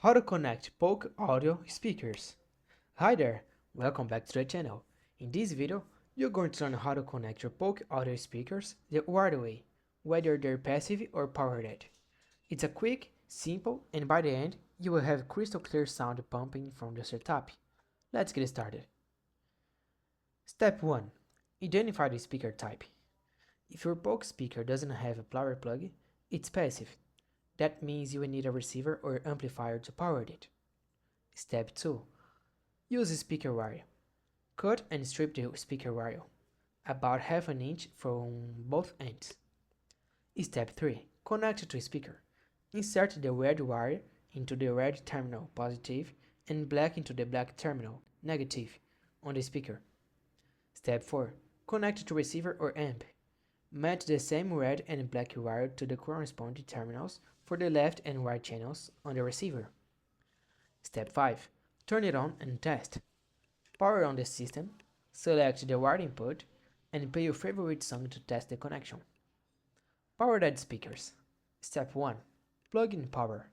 How to connect Polk audio speakers. Hi there, welcome back to the channel. In this video, you're going to learn how to connect your Polk audio speakers the right way, whether they're passive or powered. It's a quick, simple, and by the end, you will have crystal clear sound pumping from the setup. Let's get started. Step 1. Identify the speaker type. If your Polk speaker doesn't have a power plug, it's passive. That means you will need a receiver or amplifier to power it. Step 2. Use a speaker wire. Cut and strip the speaker wire, about half an inch from both ends. Step 3. Connect to speaker. Insert the red wire into the red terminal positive and black into the black terminal negative on the speaker. Step 4. Connect to receiver or amp. Match the same red and black wire to the corresponding terminals for the left and right channels on the receiver. Step 5. Turn it on and test. Power on the system, select the wire input, and play your favorite song to test the connection. Power dead speakers. Step 1. Plug in power.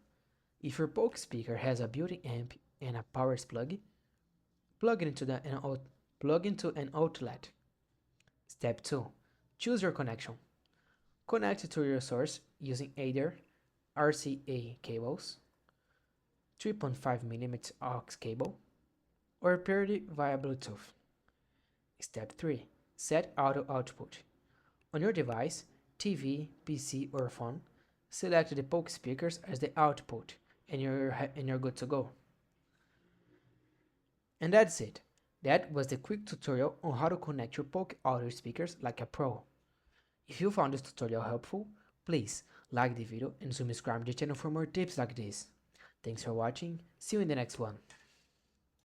If your Polk speaker has a built-in amp and a power plug, plug into an outlet. Step 2. Choose your connection. Connect to your source using either RCA cables, 3.5mm aux cable, or purely via Bluetooth. Step 3. Set audio output. On your device, TV, PC, or phone, select the Polk speakers as the output and you're good to go. And that's it. That was the quick tutorial on how to connect your Polk audio speakers like a pro. If you found this tutorial helpful, please like the video and subscribe to the channel for more tips like this. Thanks for watching, see you in the next one.